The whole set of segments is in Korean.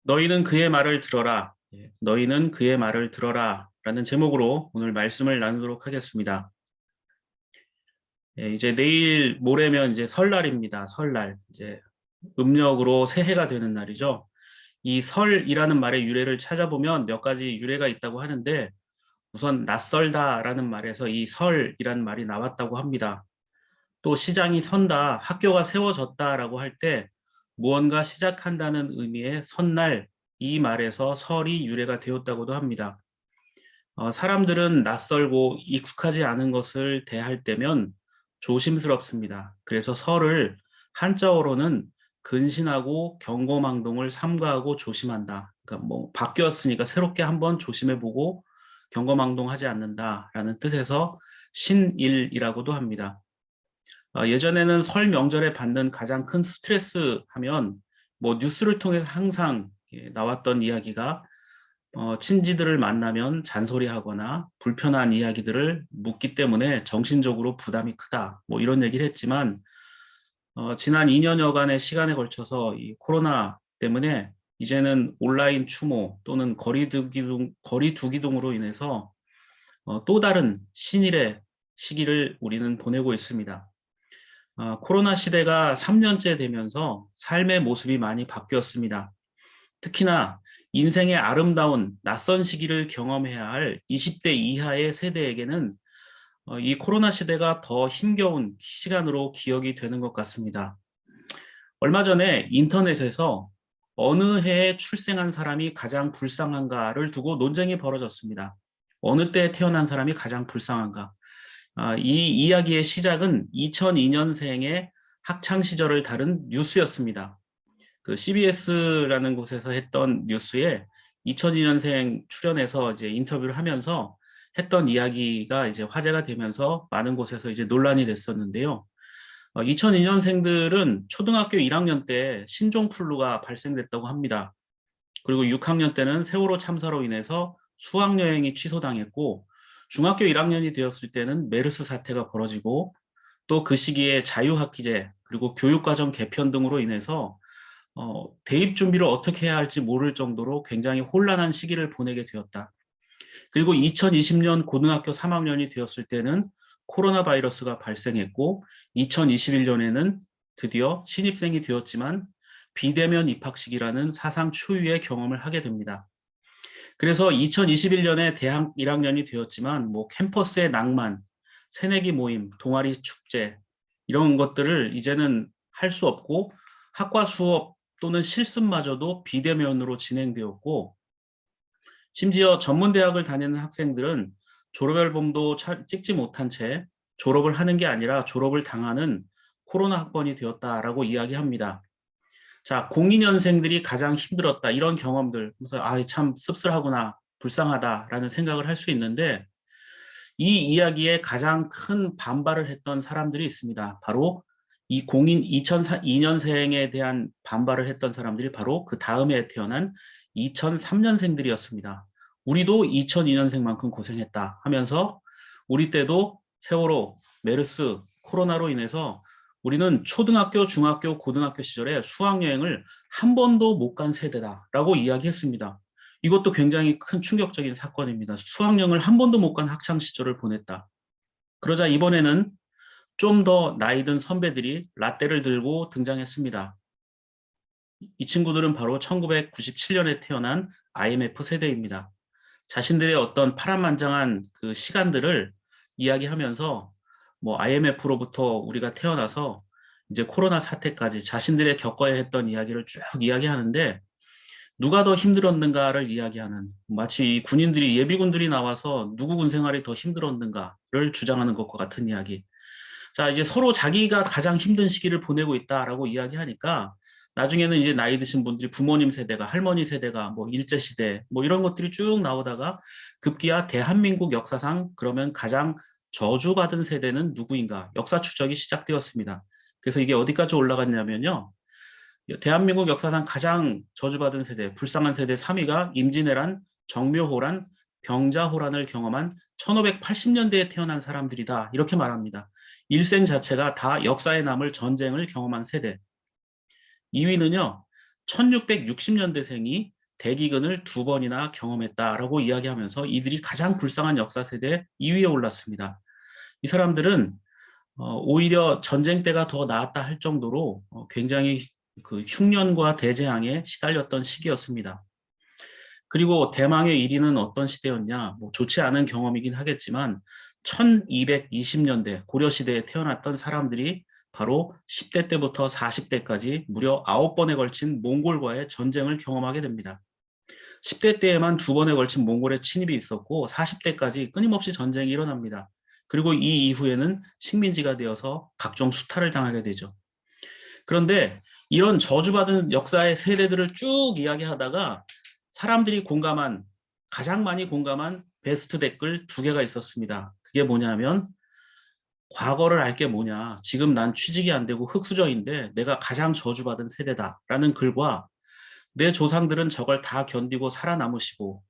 너희는 그의 말을 들어라. 너희는 그의 말을 들어라. 라는 제목으로 오늘 말씀을 나누도록 하겠습니다. 이제 내일 모레면 이제 설날입니다. 설날. 이제 음력으로 새해가 되는 날이죠. 이 설이라는 말의 유래를 찾아보면 몇 가지 유래가 있다고 하는데 우선 낯설다라는 말에서 이 설이라는 말이 나왔다고 합니다. 또 시장이 선다, 학교가 세워졌다라고 할 때 무언가 시작한다는 의미의 설날, 이 말에서 설이 유래가 되었다고도 합니다. 사람들은 낯설고 익숙하지 않은 것을 대할 때면 조심스럽습니다. 그래서 설을 한자어로는 근신하고 경고망동을 삼가하고 조심한다. 그러니까 뭐 바뀌었으니까 새롭게 한번 조심해보고 경고망동하지 않는다라는 뜻에서 신일이라고도 합니다. 예전에는 설 명절에 받는 가장 큰 스트레스 하면 뭐 뉴스를 통해서 항상 나왔던 이야기가 친지들을 만나면 잔소리하거나 불편한 이야기들을 묻기 때문에 정신적으로 부담이 크다. 뭐 이런 얘기를 했지만 지난 2년여간의 시간에 걸쳐서 이 코로나 때문에 이제는 온라인 추모 또는 거리두기 등으로 인해서 또 다른 신일의 시기를 우리는 보내고 있습니다. 코로나 시대가 3년째 되면서 삶의 모습이 많이 바뀌었습니다. 특히나 인생의 아름다운 낯선 시기를 경험해야 할 20대 이하의 세대에게는 이 코로나 시대가 더 힘겨운 시간으로 기억이 되는 것 같습니다. 얼마 전에 인터넷에서 어느 해에 출생한 사람이 가장 불쌍한가를 두고 논쟁이 벌어졌습니다. 어느 때에 태어난 사람이 가장 불쌍한가? 이 이야기의 시작은 2002년생의 학창 시절을 다룬 뉴스였습니다. 그 CBS라는 곳에서 했던 뉴스에 2002년생 출연해서 이제 인터뷰를 하면서 했던 이야기가 이제 화제가 되면서 많은 곳에서 이제 논란이 됐었는데요. 2002년생들은 초등학교 1학년 때 신종플루가 발생됐다고 합니다. 그리고 6학년 때는 세월호 참사로 인해서 수학여행이 취소당했고 중학교 1학년이 되었을 때는 메르스 사태가 벌어지고 또 그 시기에 자유학기제 그리고 교육과정 개편 등으로 인해서 대입 준비를 어떻게 해야 할지 모를 정도로 굉장히 혼란한 시기를 보내게 되었다. 그리고 2020년 고등학교 3학년이 되었을 때는 코로나 바이러스가 발생했고 2021년에는 드디어 신입생이 되었지만 비대면 입학식이라는 사상 초유의 경험을 하게 됩니다. 그래서 2021년에 대학 1학년이 되었지만 뭐 캠퍼스의 낭만, 새내기 모임, 동아리 축제 이런 것들을 이제는 할 수 없고 학과 수업 또는 실습마저도 비대면으로 진행되었고 심지어 전문대학을 다니는 학생들은 졸업 앨범도 찍지 못한 채 졸업을 하는 게 아니라 졸업을 당하는 코로나 학번이 되었다라고 이야기합니다. 자, 02년생들이 가장 힘들었다. 이런 경험들. 그래서 참 씁쓸하구나. 불쌍하다라는 생각을 할 수 있는데 이 이야기에 가장 큰 반발을 했던 사람들이 있습니다. 바로 이 2002년생에 대한 반발을 했던 사람들이 바로 그 다음에 태어난 2003년생들이었습니다. 우리도 2002년생만큼 고생했다 하면서 우리 때도 세월호, 메르스, 코로나로 인해서 우리는 초등학교, 중학교, 고등학교 시절에 수학여행을 한 번도 못 간 세대다라고 이야기했습니다. 이것도 굉장히 큰 충격적인 사건입니다. 수학여행을 한 번도 못 간 학창 시절을 보냈다. 그러자 이번에는 좀 더 나이 든 선배들이 라떼를 들고 등장했습니다. 이 친구들은 바로 1997년에 태어난 IMF 세대입니다. 자신들의 어떤 파란만장한 그 시간들을 이야기하면서 뭐 IMF로부터 우리가 태어나서 이제 코로나 사태까지 자신들의 겪어야 했던 이야기를 쭉 이야기하는데 누가 더 힘들었는가를 이야기하는 마치 이 군인들이 예비군들이 나와서 누구 군 생활이 더 힘들었는가를 주장하는 것과 같은 이야기. 자, 이제 서로 자기가 가장 힘든 시기를 보내고 있다라고 이야기하니까 나중에는 이제 나이 드신 분들이 부모님 세대가 할머니 세대가 뭐 일제시대 뭐 이런 것들이 쭉 나오다가 급기야 대한민국 역사상 그러면 가장 저주받은 세대는 누구인가 역사 추적이 시작되었습니다. 그래서 이게 어디까지 올라갔냐면요. 대한민국 역사상 가장 저주받은 세대, 불쌍한 세대 3위가 임진왜란, 정묘호란, 병자호란을 경험한 1580년대에 태어난 사람들이다. 이렇게 말합니다. 일생 자체가 다 역사에 남을 전쟁을 경험한 세대. 2위는요. 1660년대생이 대기근을 2번이나 경험했다라고 이야기하면서 이들이 가장 불쌍한 역사 세대 2위에 올랐습니다. 이 사람들은 오히려 전쟁 때가 더 나았다 할 정도로 굉장히 그 흉년과 대재앙에 시달렸던 시기였습니다. 그리고 대망의 1위는 어떤 시대였냐? 뭐 좋지 않은 경험이긴 하겠지만 1220년대 고려시대에 태어났던 사람들이 바로 10대 때부터 40대까지 무려 9번에 걸친 몽골과의 전쟁을 경험하게 됩니다. 10대 때에만 2번에 걸친 몽골의 침입이 있었고 40대까지 끊임없이 전쟁이 일어납니다. 그리고 이 이후에는 식민지가 되어서 각종 수탈을 당하게 되죠. 그런데 이런 저주받은 역사의 세대들을 쭉 이야기하다가 사람들이 가장 많이 공감한 베스트 댓글 2개가 있었습니다. 그게 뭐냐면 과거를 알 게 뭐냐. 지금 난 취직이 안 되고 흙수저인데 내가 가장 저주받은 세대다라는 글과 내 조상들은 저걸 다 견디고 살아남으시고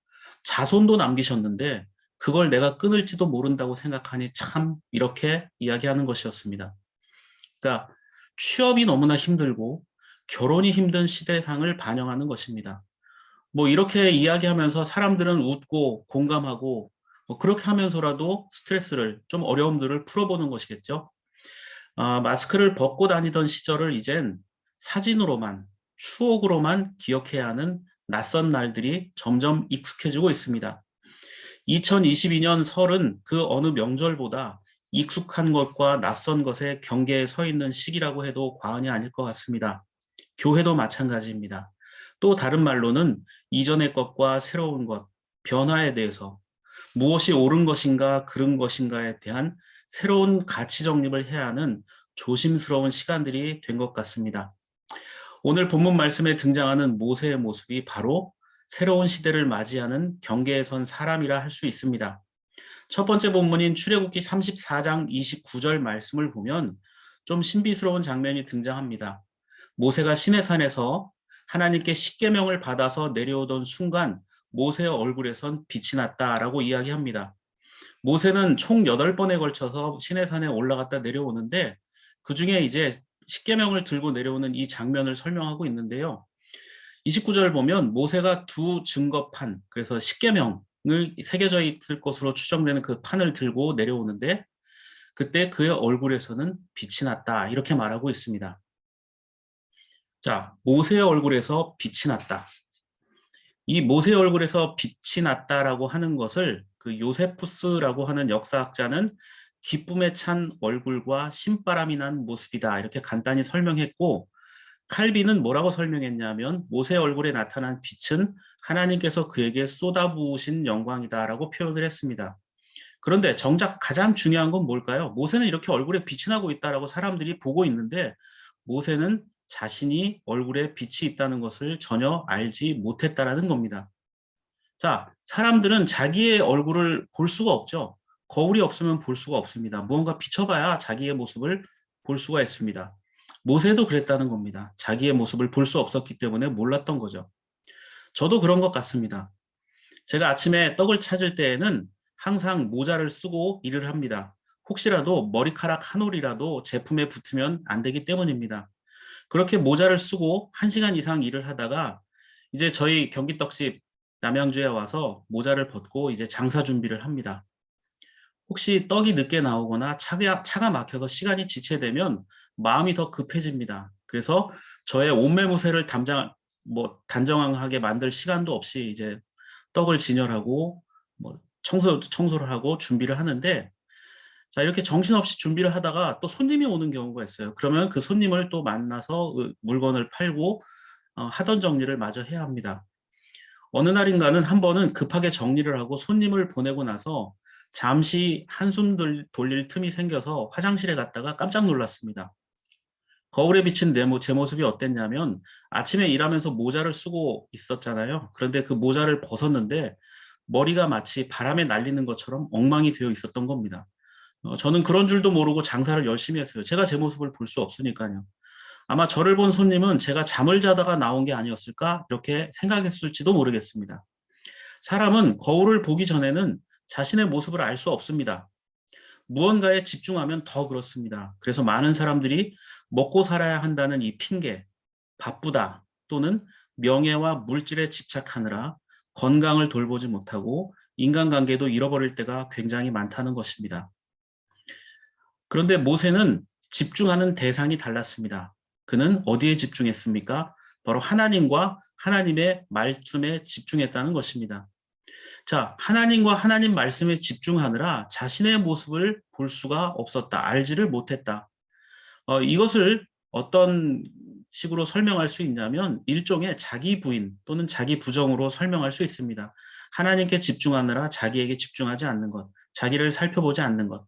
자손도 남기셨는데 그걸 내가 끊을지도 모른다고 생각하니 참 이렇게 이야기하는 것이었습니다. 그러니까 취업이 너무나 힘들고 결혼이 힘든 시대상을 반영하는 것입니다. 뭐 이렇게 이야기하면서 사람들은 웃고 공감하고 뭐 그렇게 하면서라도 스트레스를 좀 어려움들을 풀어보는 것이겠죠. 마스크를 벗고 다니던 시절을 이젠 사진으로만 추억으로만 기억해야 하는 낯선 날들이 점점 익숙해지고 있습니다. 2022년 설은 그 어느 명절보다 익숙한 것과 낯선 것의 경계에 서 있는 시기라고 해도 과언이 아닐 것 같습니다. 교회도 마찬가지입니다. 또 다른 말로는 이전의 것과 새로운 것, 변화에 대해서 무엇이 옳은 것인가 그른 것인가에 대한 새로운 가치 정립을 해야 하는 조심스러운 시간들이 된 것 같습니다. 오늘 본문 말씀에 등장하는 모세의 모습이 바로 새로운 시대를 맞이하는 경계에 선 사람이라 할 수 있습니다. 첫 번째 본문인 출애굽기 34장 29절 말씀을 보면 좀 신비스러운 장면이 등장합니다. 모세가 시내산에서 하나님께 십계명을 받아서 내려오던 순간 모세의 얼굴에선 빛이 났다라고 이야기합니다. 모세는 총 8번에 걸쳐서 시내산에 올라갔다 내려오는데 그중에 이제 십계명을 들고 내려오는 이 장면을 설명하고 있는데요. 29절 보면 모세가 2증거판, 그래서 십계명을 새겨져 있을 것으로 추정되는 그 판을 들고 내려오는데 그때 그의 얼굴에서는 빛이 났다 이렇게 말하고 있습니다. 자, 모세의 얼굴에서 빛이 났다. 이 모세의 얼굴에서 빛이 났다라고 하는 것을 그 요세푸스라고 하는 역사학자는 기쁨에 찬 얼굴과 신바람이 난 모습이다 이렇게 간단히 설명했고, 칼빈은 뭐라고 설명했냐면 모세의 얼굴에 나타난 빛은 하나님께서 그에게 쏟아부으신 영광이다라고 표현을 했습니다. 그런데 정작 가장 중요한 건 뭘까요? 모세는 이렇게 얼굴에 빛이 나고 있다라고 사람들이 보고 있는데 모세는 자신이 얼굴에 빛이 있다는 것을 전혀 알지 못했다라는 겁니다. 자, 사람들은 자기의 얼굴을 볼 수가 없죠. 거울이 없으면 볼 수가 없습니다. 무언가 비춰봐야 자기의 모습을 볼 수가 있습니다. 모세도 그랬다는 겁니다. 자기의 모습을 볼 수 없었기 때문에 몰랐던 거죠. 저도 그런 것 같습니다. 제가 아침에 떡을 찾을 때에는 항상 모자를 쓰고 일을 합니다. 혹시라도 머리카락 한 올이라도 제품에 붙으면 안 되기 때문입니다. 그렇게 모자를 쓰고 1시간 이상 일을 하다가 이제 저희 경기떡집 남양주에 와서 모자를 벗고 이제 장사 준비를 합니다. 혹시 떡이 늦게 나오거나 차가 막혀서 시간이 지체되면 마음이 더 급해집니다. 그래서 저의 옷매무새를 단정하게 만들 시간도 없이 이제 떡을 진열하고 뭐 청소를 하고 준비를 하는데, 자, 이렇게 정신없이 준비를 하다가 또 손님이 오는 경우가 있어요. 그러면 그 손님을 또 만나서 물건을 팔고 하던 정리를 마저 해야 합니다. 어느 날인가는 한 번은 급하게 정리를 하고 손님을 보내고 나서 잠시 한숨 돌릴 틈이 생겨서 화장실에 갔다가 깜짝 놀랐습니다. 거울에 비친 제 모습이 어땠냐면 아침에 일하면서 모자를 쓰고 있었잖아요. 그런데 그 모자를 벗었는데 머리가 마치 바람에 날리는 것처럼 엉망이 되어 있었던 겁니다. 저는 그런 줄도 모르고 장사를 열심히 했어요. 제가 제 모습을 볼 수 없으니까요. 아마 저를 본 손님은 제가 잠을 자다가 나온 게 아니었을까 이렇게 생각했을지도 모르겠습니다. 사람은 거울을 보기 전에는 자신의 모습을 알 수 없습니다. 무언가에 집중하면 더 그렇습니다. 그래서 많은 사람들이 먹고 살아야 한다는 이 핑계, 바쁘다 또는 명예와 물질에 집착하느라 건강을 돌보지 못하고 인간관계도 잃어버릴 때가 굉장히 많다는 것입니다. 그런데 모세는 집중하는 대상이 달랐습니다. 그는 어디에 집중했습니까? 바로 하나님과 하나님의 말씀에 집중했다는 것입니다. 자, 하나님과 하나님 말씀에 집중하느라 자신의 모습을 볼 수가 없었다. 알지를 못했다. 이것을 어떤 식으로 설명할 수 있냐면 일종의 자기 부인 또는 자기 부정으로 설명할 수 있습니다. 하나님께 집중하느라 자기에게 집중하지 않는 것, 자기를 살펴보지 않는 것.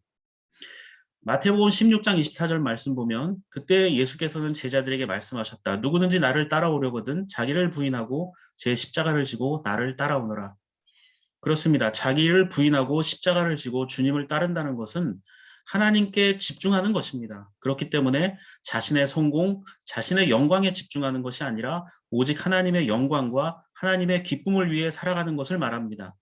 마태복음 16장 24절 말씀 보면 그때 예수께서는 제자들에게 말씀하셨다. 누구든지 나를 따라오려거든 자기를 부인하고 제 십자가를 지고 나를 따라오너라. 그렇습니다. 자기를 부인하고 십자가를 지고 주님을 따른다는 것은 하나님께 집중하는 것입니다. 그렇기 때문에 자신의 성공, 자신의 영광에 집중하는 것이 아니라 오직 하나님의 영광과 하나님의 기쁨을 위해 살아가는 것을 말합니다.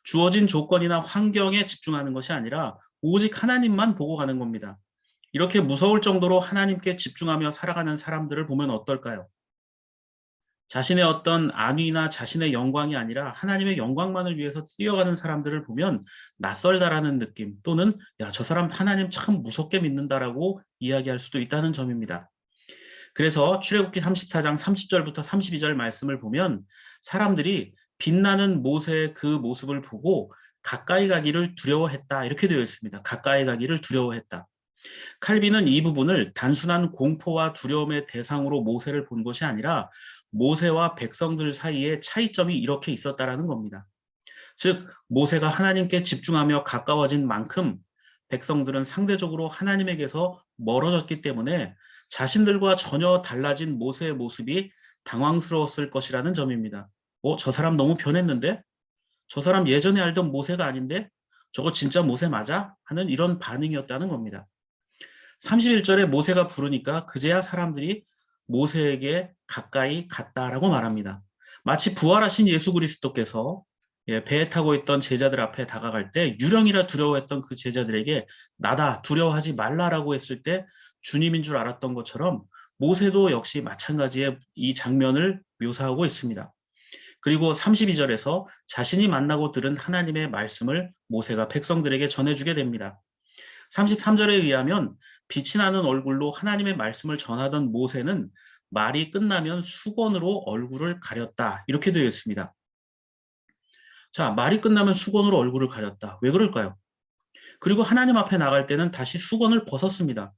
주어진 조건이나 환경에 집중하는 것이 아니라 오직 하나님만 보고 가는 겁니다. 이렇게 무서울 정도로 하나님께 집중하며 살아가는 사람들을 보면 어떨까요? 자신의 어떤 안위나 자신의 영광이 아니라 하나님의 영광만을 위해서 뛰어가는 사람들을 보면 낯설다라는 느낌 또는 야, 저 사람 하나님 참 무섭게 믿는다라고 이야기할 수도 있다는 점입니다. 그래서 출애굽기 34장 30절부터 32절 말씀을 보면 사람들이 빛나는 모세의 그 모습을 보고 가까이 가기를 두려워했다 이렇게 되어 있습니다. 가까이 가기를 두려워했다. 칼빈은 이 부분을 단순한 공포와 두려움의 대상으로 모세를 본 것이 아니라 모세와 백성들 사이에 차이점이 이렇게 있었다라는 겁니다. 즉 모세가 하나님께 집중하며 가까워진 만큼 백성들은 상대적으로 하나님에게서 멀어졌기 때문에 자신들과 전혀 달라진 모세의 모습이 당황스러웠을 것이라는 점입니다. 저 사람 너무 변했는데? 저 사람 예전에 알던 모세가 아닌데? 저거 진짜 모세 맞아? 하는 이런 반응이었다는 겁니다. 31절에 모세가 부르니까 그제야 사람들이 모세에게 가까이 갔다라고 말합니다. 마치 부활하신 예수 그리스도께서 배에 타고 있던 제자들 앞에 다가갈 때 유령이라 두려워했던 그 제자들에게 나다 두려워하지 말라라고 했을 때 주님인 줄 알았던 것처럼 모세도 역시 마찬가지의 이 장면을 묘사하고 있습니다. 그리고 32절에서 자신이 만나고 들은 하나님의 말씀을 모세가 백성들에게 전해주게 됩니다. 33절에 의하면 빛이 나는 얼굴로 하나님의 말씀을 전하던 모세는 말이 끝나면 수건으로 얼굴을 가렸다. 이렇게 되어 있습니다. 자, 말이 끝나면 수건으로 얼굴을 가렸다. 왜 그럴까요? 그리고 하나님 앞에 나갈 때는 다시 수건을 벗었습니다.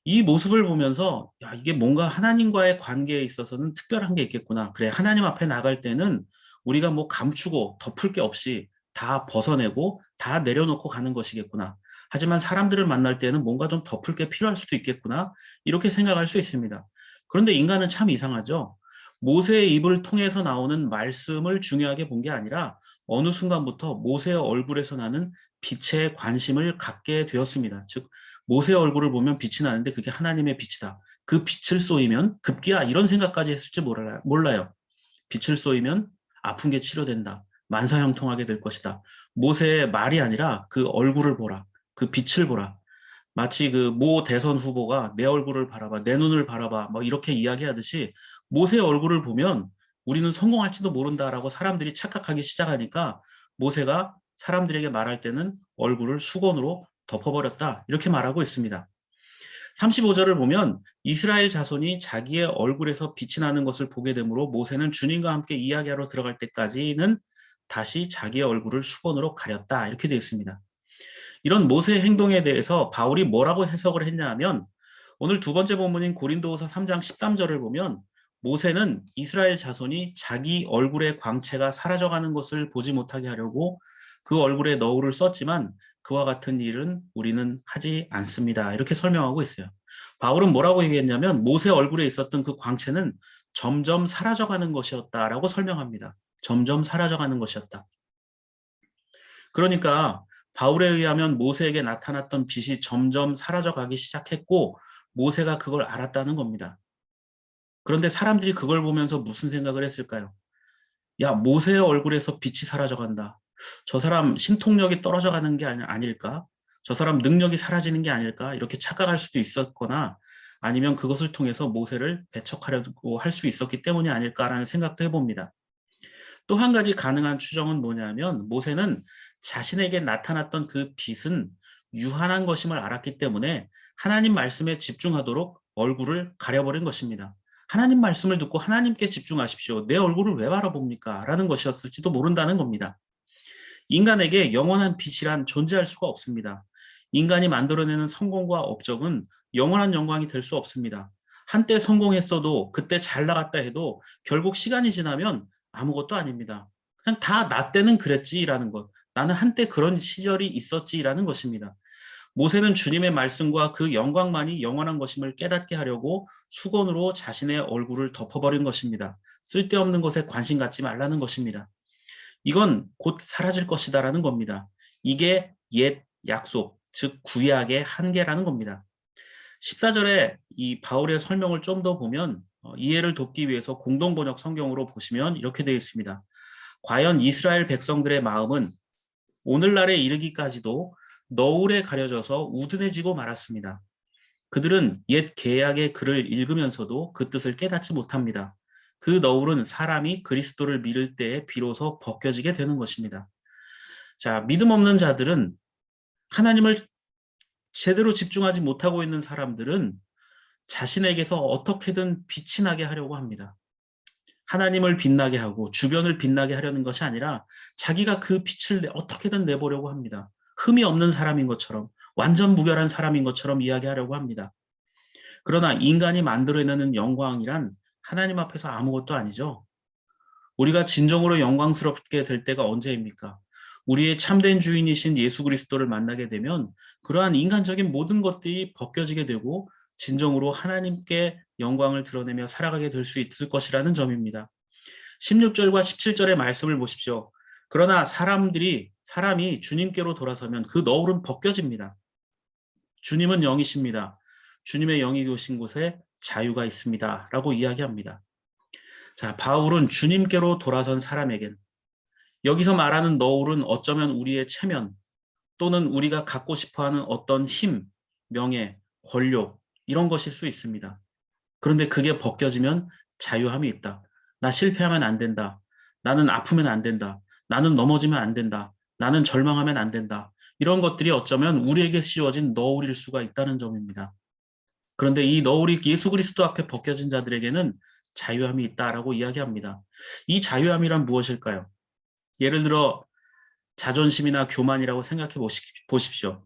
이 모습을 보면서 야, 이게 뭔가 하나님과의 관계에 있어서는 특별한 게 있겠구나. 그래, 하나님 앞에 나갈 때는 우리가 뭐 감추고 덮을 게 없이 다 벗어내고 다 내려놓고 가는 것이겠구나. 하지만 사람들을 만날 때는 뭔가 좀 덮을 게 필요할 수도 있겠구나. 이렇게 생각할 수 있습니다. 그런데 인간은 참 이상하죠. 모세의 입을 통해서 나오는 말씀을 중요하게 본 게 아니라 어느 순간부터 모세의 얼굴에서 나는 빛에 관심을 갖게 되었습니다. 즉 모세의 얼굴을 보면 빛이 나는데 그게 하나님의 빛이다. 그 빛을 쏘이면 급기야 이런 생각까지 했을지 몰라요. 빛을 쏘이면 아픈 게 치료된다. 만사형통하게 될 것이다. 모세의 말이 아니라 그 얼굴을 보라. 그 빛을 보라. 마치 그 모 대선 후보가 내 얼굴을 바라봐, 내 눈을 바라봐, 뭐 이렇게 이야기하듯이 모세의 얼굴을 보면 우리는 성공할지도 모른다라고 사람들이 착각하기 시작하니까 모세가 사람들에게 말할 때는 얼굴을 수건으로 덮어버렸다. 이렇게 말하고 있습니다. 35절을 보면 이스라엘 자손이 자기의 얼굴에서 빛이 나는 것을 보게 되므로 모세는 주님과 함께 이야기하러 들어갈 때까지는 다시 자기의 얼굴을 수건으로 가렸다. 이렇게 되어 있습니다. 이런 모세의 행동에 대해서 바울이 뭐라고 해석을 했냐 하면 오늘 두 번째 본문인 고린도후서 3장 13절을 보면 모세는 이스라엘 자손이 자기 얼굴의 광채가 사라져가는 것을 보지 못하게 하려고 그 얼굴에 너울을 썼지만 그와 같은 일은 우리는 하지 않습니다. 이렇게 설명하고 있어요. 바울은 뭐라고 얘기했냐면 모세 얼굴에 있었던 그 광채는 점점 사라져가는 것이었다라고 설명합니다. 점점 사라져가는 것이었다. 그러니까 바울에 의하면 모세에게 나타났던 빛이 점점 사라져가기 시작했고 모세가 그걸 알았다는 겁니다. 그런데 사람들이 그걸 보면서 무슨 생각을 했을까요? 야, 모세의 얼굴에서 빛이 사라져간다. 저 사람 신통력이 떨어져가는 게 아닐까? 저 사람 능력이 사라지는 게 아닐까? 이렇게 착각할 수도 있었거나 아니면 그것을 통해서 모세를 배척하려고 할 수 있었기 때문이 아닐까라는 생각도 해봅니다. 또 한 가지 가능한 추정은 뭐냐면 모세는 자신에게 나타났던 그 빛은 유한한 것임을 알았기 때문에 하나님 말씀에 집중하도록 얼굴을 가려버린 것입니다. 하나님 말씀을 듣고 하나님께 집중하십시오. 내 얼굴을 왜 바라봅니까? 라는 것이었을지도 모른다는 겁니다. 인간에게 영원한 빛이란 존재할 수가 없습니다. 인간이 만들어내는 성공과 업적은 영원한 영광이 될 수 없습니다. 한때 성공했어도 그때 잘 나갔다 해도 결국 시간이 지나면 아무것도 아닙니다. 그냥 다 나 때는 그랬지라는 것. 나는 한때 그런 시절이 있었지라는 것입니다. 모세는 주님의 말씀과 그 영광만이 영원한 것임을 깨닫게 하려고 수건으로 자신의 얼굴을 덮어버린 것입니다. 쓸데없는 것에 관심 갖지 말라는 것입니다. 이건 곧 사라질 것이다라는 겁니다. 이게 옛 약속, 즉 구약의 한계라는 겁니다. 14절에 이 바울의 설명을 좀 더 보면 이해를 돕기 위해서 공동번역 성경으로 보시면 이렇게 되어 있습니다. 과연 이스라엘 백성들의 마음은 오늘날에 이르기까지도 너울에 가려져서 우둔해지고 말았습니다. 그들은 옛 계약의 글을 읽으면서도 그 뜻을 깨닫지 못합니다. 그 너울은 사람이 그리스도를 믿을 때에 비로소 벗겨지게 되는 것입니다. 자, 믿음 없는 자들은 하나님을 제대로 집중하지 못하고 있는 사람들은 자신에게서 어떻게든 빛이 나게 하려고 합니다. 하나님을 빛나게 하고 주변을 빛나게 하려는 것이 아니라 자기가 그 빛을 어떻게든 내보려고 합니다. 흠이 없는 사람인 것처럼, 완전 무결한 사람인 것처럼 이야기하려고 합니다. 그러나 인간이 만들어내는 영광이란 하나님 앞에서 아무것도 아니죠. 우리가 진정으로 영광스럽게 될 때가 언제입니까? 우리의 참된 주인이신 예수 그리스도를 만나게 되면 그러한 인간적인 모든 것들이 벗겨지게 되고 진정으로 하나님께 영광을 드러내며 살아가게 될 수 있을 것이라는 점입니다. 16절과 17절의 말씀을 보십시오. 그러나 사람이 주님께로 돌아서면 그 너울은 벗겨집니다. 주님은 영이십니다. 주님의 영이 오신 곳에 자유가 있습니다. 라고 이야기합니다. 자, 바울은 주님께로 돌아선 사람에겐 여기서 말하는 너울은 어쩌면 우리의 체면 또는 우리가 갖고 싶어하는 어떤 힘, 명예, 권력 이런 것일 수 있습니다. 그런데 그게 벗겨지면 자유함이 있다. 나 실패하면 안 된다. 나는 아프면 안 된다. 나는 넘어지면 안 된다. 나는 절망하면 안 된다. 이런 것들이 어쩌면 우리에게 씌워진 너울일 수가 있다는 점입니다. 그런데 이 너울이 예수 그리스도 앞에 벗겨진 자들에게는 자유함이 있다라고 이야기합니다. 이 자유함이란 무엇일까요? 예를 들어 자존심이나 교만이라고 생각해 보십시오.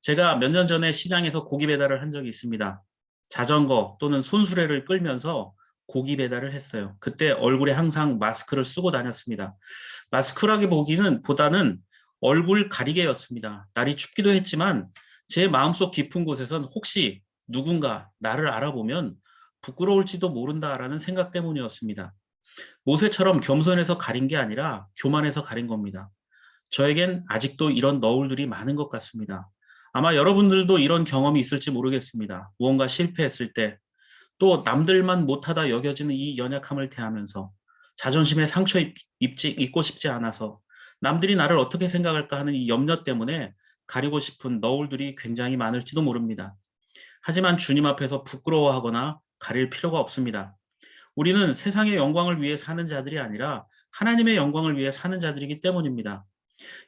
제가 몇 년 전에 시장에서 고기 배달을 한 적이 있습니다. 자전거 또는 손수레를 끌면서 고기 배달을 했어요. 그때 얼굴에 항상 마스크를 쓰고 다녔습니다. 보다는 얼굴 가리개였습니다. 날이 춥기도 했지만 제 마음속 깊은 곳에선 혹시 누군가 나를 알아보면 부끄러울지도 모른다라는 생각 때문이었습니다. 모세처럼 겸손해서 가린 게 아니라 교만해서 가린 겁니다. 저에겐 아직도 이런 너울들이 많은 것 같습니다. 아마 여러분들도 이런 경험이 있을지 모르겠습니다. 무언가 실패했을 때, 또 남들만 못하다 여겨지는 이 연약함을 대하면서 자존심에 상처 입고 싶지 않아서 남들이 나를 어떻게 생각할까 하는 이 염려 때문에 가리고 싶은 너울들이 굉장히 많을지도 모릅니다. 하지만 주님 앞에서 부끄러워하거나 가릴 필요가 없습니다. 우리는 세상의 영광을 위해 사는 자들이 아니라 하나님의 영광을 위해 사는 자들이기 때문입니다.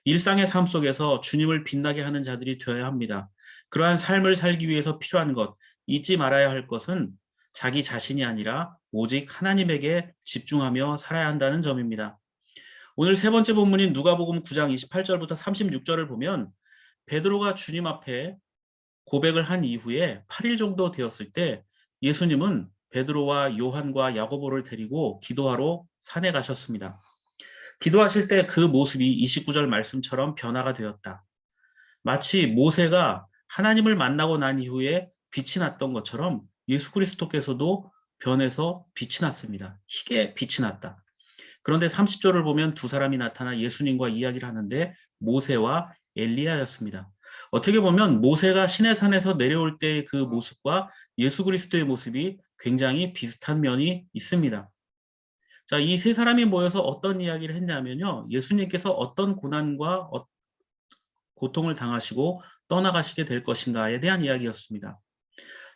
일상의 삶 속에서 주님을 빛나게 하는 자들이 되어야 합니다. 그러한 삶을 살기 위해서 필요한 것, 잊지 말아야 할 것은 자기 자신이 아니라 오직 하나님에게 집중하며 살아야 한다는 점입니다. 오늘 세 번째 본문인 누가복음 9장 28절부터 36절을 보면 베드로가 주님 앞에 고백을 한 이후에 8일 정도 되었을 때 예수님은 베드로와 요한과 야고보를 데리고 기도하러 산에 가셨습니다. 기도하실 때 그 모습이 29절 말씀처럼 변화가 되었다. 마치 모세가 하나님을 만나고 난 이후에 빛이 났던 것처럼 예수 그리스도께서도 변해서 빛이 났습니다. 희게 빛이 났다. 그런데 30절을 보면 두 사람이 나타나 예수님과 이야기를 하는데 모세와 엘리야였습니다. 어떻게 보면 모세가 시내산에서 내려올 때의 그 모습과 예수 그리스도의 모습이 굉장히 비슷한 면이 있습니다. 자, 이 세 사람이 모여서 어떤 이야기를 했냐면요. 예수님께서 어떤 고난과 고통을 당하시고 떠나가시게 될 것인가에 대한 이야기였습니다.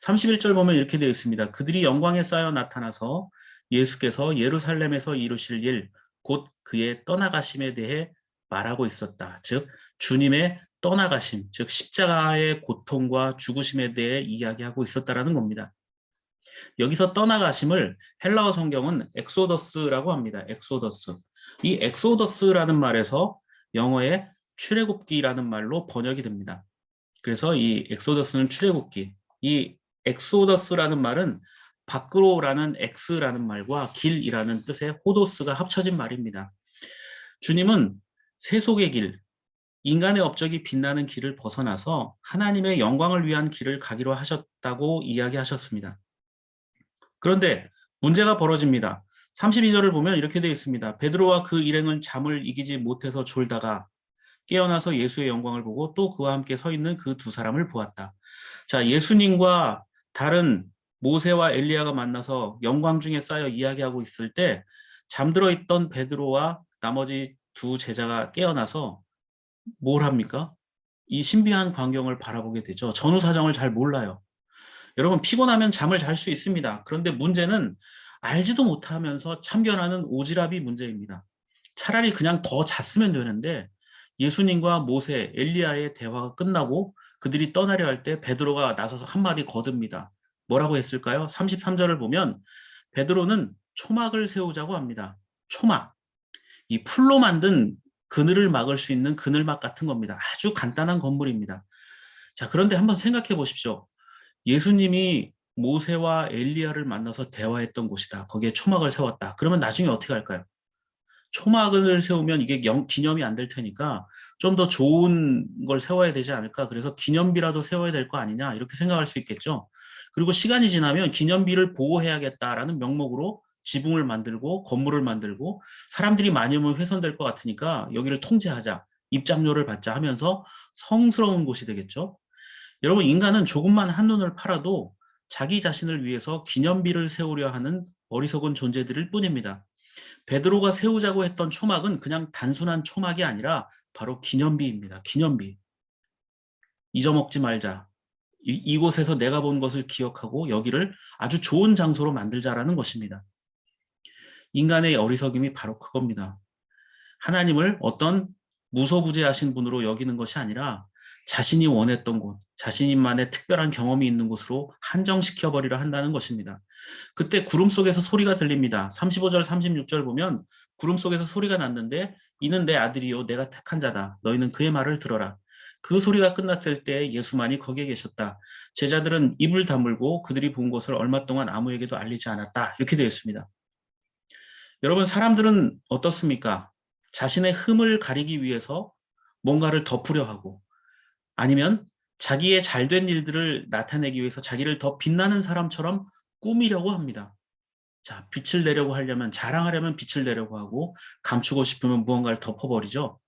31절 보면 이렇게 되어 있습니다. 그들이 영광에 쌓여 나타나서 예수께서 예루살렘에서 이루실 일, 곧 그의 떠나가심에 대해 말하고 있었다. 즉 주님의 떠나가심, 즉 십자가의 고통과 죽으심에 대해 이야기하고 있었다라는 겁니다. 여기서 떠나가심을 헬라어 성경은 엑소더스라고 합니다. 엑소더스. 이 엑소더스라는 말에서 영어의 출애굽기라는 말로 번역이 됩니다. 그래서 이 엑소더스는 출애굽기. 이 엑소더스라는 말은 밖으로라는 엑스라는 말과 길이라는 뜻의 호도스가 합쳐진 말입니다. 주님은 세속의 길, 인간의 업적이 빛나는 길을 벗어나서 하나님의 영광을 위한 길을 가기로 하셨다고 이야기하셨습니다. 그런데 문제가 벌어집니다. 32절을 보면 이렇게 되어 있습니다. 베드로와 그 일행은 잠을 이기지 못해서 졸다가 깨어나서 예수의 영광을 보고 또 그와 함께 서 있는 그 두 사람을 보았다. 자, 예수님과 다른 모세와 엘리야가 만나서 영광 중에 쌓여 이야기하고 있을 때 잠들어 있던 베드로와 나머지 두 제자가 깨어나서 뭘 합니까? 이 신비한 광경을 바라보게 되죠. 전후 사정을 잘 몰라요. 여러분 피곤하면 잠을 잘 수 있습니다. 그런데 문제는 알지도 못하면서 참견하는 오지랖이 문제입니다. 차라리 그냥 더 잤으면 되는데 예수님과 모세, 엘리야의 대화가 끝나고 그들이 떠나려 할 때 베드로가 나서서 한마디 거듭니다. 뭐라고 했을까요? 33절을 보면 베드로는 초막을 세우자고 합니다. 초막. 이 풀로 만든 그늘을 막을 수 있는 그늘막 같은 겁니다. 아주 간단한 건물입니다. 자, 그런데 한번 생각해 보십시오. 예수님이 모세와 엘리야를 만나서 대화했던 곳이다. 거기에 초막을 세웠다. 그러면 나중에 어떻게 할까요? 초막을 세우면 이게 기념이 안 될 테니까 좀 더 좋은 걸 세워야 되지 않을까. 그래서 기념비라도 세워야 될 거 아니냐 이렇게 생각할 수 있겠죠. 그리고 시간이 지나면 기념비를 보호해야겠다라는 명목으로 지붕을 만들고 건물을 만들고 사람들이 많이 오면 훼손될 것 같으니까 여기를 통제하자. 입장료를 받자 하면서 성스러운 곳이 되겠죠. 여러분 인간은 조금만 한눈을 팔아도 자기 자신을 위해서 기념비를 세우려 하는 어리석은 존재들일 뿐입니다. 베드로가 세우자고 했던 초막은 그냥 단순한 초막이 아니라 바로 기념비입니다. 기념비. 잊어먹지 말자. 이곳에서 내가 본 것을 기억하고 여기를 아주 좋은 장소로 만들자라는 것입니다. 인간의 어리석임이 바로 그겁니다. 하나님을 어떤 무소부재하신 분으로 여기는 것이 아니라 자신이 원했던 곳, 자신만의 특별한 경험이 있는 곳으로 한정시켜버리려 한다는 것입니다. 그때 구름 속에서 소리가 들립니다. 35절, 36절 보면 구름 속에서 소리가 났는데 이는 내 아들이요 내가 택한 자다. 너희는 그의 말을 들어라. 그 소리가 끝났을 때 예수만이 거기에 계셨다. 제자들은 입을 다물고 그들이 본 것을 얼마 동안 아무에게도 알리지 않았다. 이렇게 되어 있습니다. 여러분 사람들은 어떻습니까? 자신의 흠을 가리기 위해서 뭔가를 덮으려 하고 아니면 자기의 잘된 일들을 나타내기 위해서 자기를 더 빛나는 사람처럼 꾸미려고 합니다. 자, 빛을 내려고 하려면 자랑하려면 빛을 내려고 하고 감추고 싶으면 무언가를 덮어버리죠.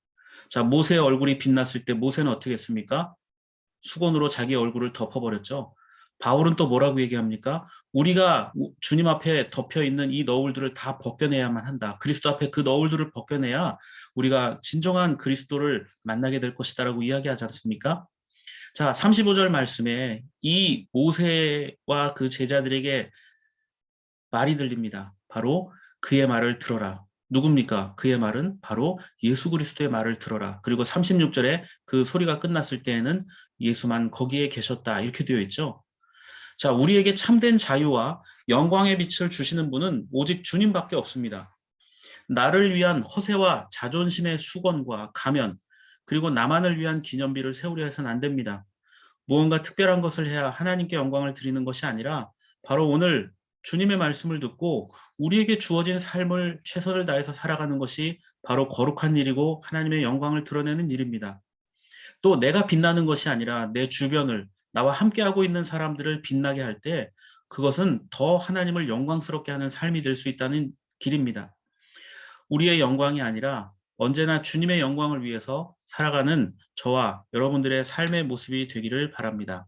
자, 모세의 얼굴이 빛났을 때 모세는 어떻게 했습니까? 수건으로 자기 얼굴을 덮어버렸죠. 바울은 또 뭐라고 얘기합니까? 우리가 주님 앞에 덮여 있는 이 너울들을 다 벗겨내야만 한다. 그리스도 앞에 그 너울들을 벗겨내야 우리가 진정한 그리스도를 만나게 될 것이다라고 이야기하지 않습니까? 자, 35절 말씀에 이 모세와 그 제자들에게 말이 들립니다. 바로 그의 말을 들어라. 누굽니까? 그의 말은 바로 예수 그리스도의 말을 들어라. 그리고 36절에 그 소리가 끝났을 때에는 예수만 거기에 계셨다. 이렇게 되어 있죠. 자, 우리에게 참된 자유와 영광의 빛을 주시는 분은 오직 주님밖에 없습니다. 나를 위한 허세와 자존심의 수건과 가면, 그리고 나만을 위한 기념비를 세우려 해서는 안 됩니다. 무언가 특별한 것을 해야 하나님께 영광을 드리는 것이 아니라 바로 오늘 주님의 말씀을 듣고 우리에게 주어진 삶을 최선을 다해서 살아가는 것이 바로 거룩한 일이고 하나님의 영광을 드러내는 일입니다. 또 내가 빛나는 것이 아니라 내 주변을 나와 함께하고 있는 사람들을 빛나게 할 때 그것은 더 하나님을 영광스럽게 하는 삶이 될 수 있다는 길입니다. 우리의 영광이 아니라 언제나 주님의 영광을 위해서 살아가는 저와 여러분들의 삶의 모습이 되기를 바랍니다.